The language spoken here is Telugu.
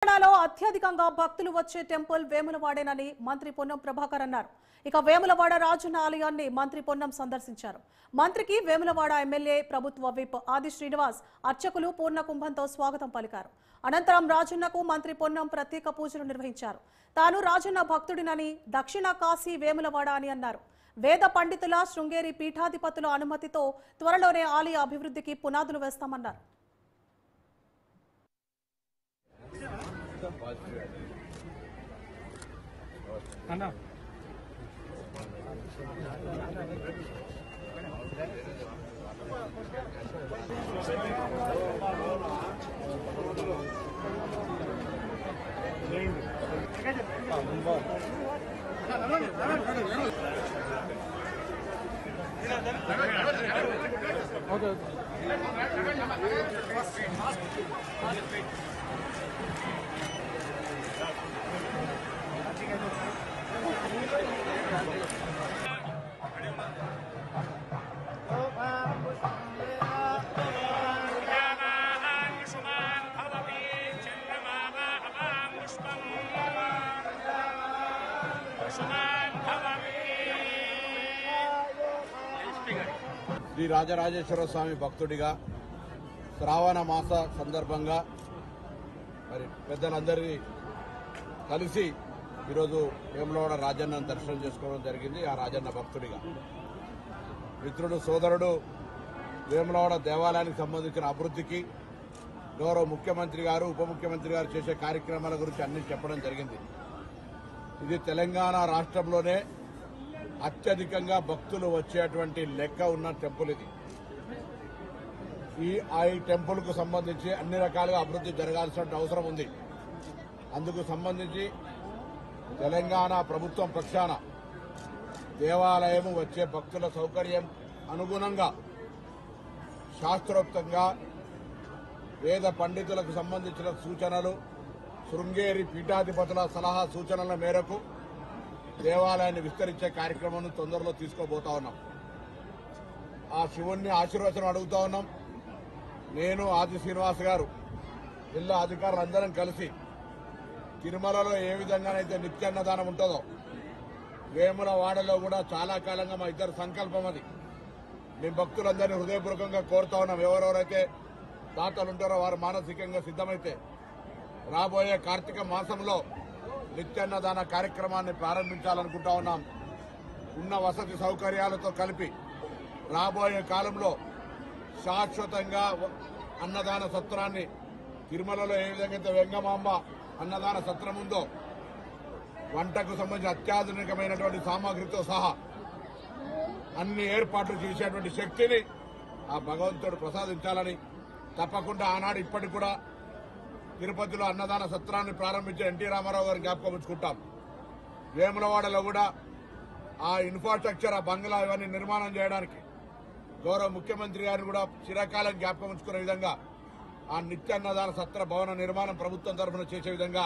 తెలంగాణలో అత్యధికంగా భక్తులు వచ్చే టెంపుల్ వేములవాడేనని మంత్రి పొన్నం ప్రభాకర్ అన్నారు. ఇక వేములవాడ రాజన్న ఆలయాన్ని మంత్రి పొన్నం సందర్శించారు. మంత్రికి వేములవాడ ఎమ్మెల్యే ప్రభుత్వ విప్ ఆది శ్రీనివాస్ అర్చకులు పూర్ణ కుంభంతో స్వాగతం పలికారు. అనంతరం రాజన్నకు మంత్రి పొన్నం ప్రత్యేక పూజలు నిర్వహించారు. తాను రాజన్న భక్తుడినని, దక్షిణ కాశీ వేములవాడ అని అన్నారు. వేద పండితుల శృంగేరి పీఠాధిపతుల అనుమతితో త్వరలోనే ఆలయ అభివృద్ధికి పునాదులు వేస్తామన్నారు. శ్రీ రాజరాజేశ్వర స్వామి భక్తుడిగా శ్రావణ మాస సందర్భంగా మరి పెద్దలందరినీ కలిసి ఈరోజు వేములవాడ రాజన్నను దర్శనం చేసుకోవడం జరిగింది. ఆ రాజన్న భక్తుడిగా మిత్రుడు సోదరుడు వేములవాడ దేవాలయానికి సంబంధించిన అభివృద్ధికి గౌరవ ముఖ్యమంత్రి గారు, ఉప ముఖ్యమంత్రి గారు చేసే కార్యక్రమాల గురించి అన్ని చెప్పడం జరిగింది. ఇది తెలంగాణ రాష్ట్రంలోనే అత్యధికంగా భక్తులు వచ్చేటువంటి లెక్క ఉన్న టెంపుల్ ఇది. ఈ టెంపుల్ కు సంబంధించి అన్ని రకాలుగా అభివృద్ధి జరగాల్సిన అవసరం ఉంది. అందుకు సంబంధించి తెలంగాణ ప్రభుత్వం పక్షాన దేవాలయం వచ్చే భక్తుల సౌకర్యం అనుగుణంగా శాస్త్రోక్తంగా వేద పండితులకు సంబంధించిన సూచనలు, శృంగేరి పీఠాధిపతుల సలహా సూచనల మేరకు దేవాలయాన్ని విస్తరించే కార్యక్రమం తొందరలో తీసుకోబోతా ఉన్నాం. ఆ శివుణ్ణి ఆశీర్వచనం అడుగుతా ఉన్నాం. నేను, ఆది శ్రీనివాస్ గారు, జిల్లా అధికారులు అందరం కలిసి తిరుమలలో ఏ విధంగానైతే నిత్యాన్నదానం ఉంటుందో వేములవాడలో కూడా చాలా కాలంగా మా ఇద్దరు సంకల్పం అది. మేము భక్తులందరినీ హృదయపూర్వకంగా కోరుతా ఉన్నాం. ఎవరెవరైతే దాతలు ఉంటారో వారు మానసికంగా సిద్దమైతే రాబోయే కార్తీక మాసంలో నిత్యాన్నదాన కార్యక్రమాన్ని ప్రారంభించాలనుకుంటా ఉన్నాం. ఉన్న వసతి సౌకర్యాలతో కలిపి రాబోయే కాలంలో శాశ్వతంగా అన్నదాన సత్రాన్ని తిరుమలలో ఏ విధంగా అయితే వెంగమాంబ అన్నదాన సత్రం ఉందో వంటకు సంబంధించిన అత్యాధునికమైనటువంటి సామాగ్రితో సహా అన్ని ఏర్పాట్లు చేసేటువంటి శక్తిని ఆ భగవంతుడు ప్రసాదించాలని తప్పకుండా ఆనాడు ఇప్పటికి కూడా తిరుపతిలో అన్నదాన సత్రాన్ని ప్రారంభించిన ఎన్టీ రామారావు గారిని జ్ఞాపకం ఉంచుకుంటాం. వేములవాడలో కూడా ఆ ఇన్ఫ్రాస్ట్రక్చర్, ఆ బంగ్లా ఇవన్నీ నిర్మాణం చేయడానికి గౌరవ ముఖ్యమంత్రి గారిని కూడా చిరకాలం జ్ఞాపకం ఉంచుకునే విధంగా ఆ నిత్యాన్నదాన సత్ర భవన నిర్మాణం ప్రభుత్వం తరఫున చేసే విధంగా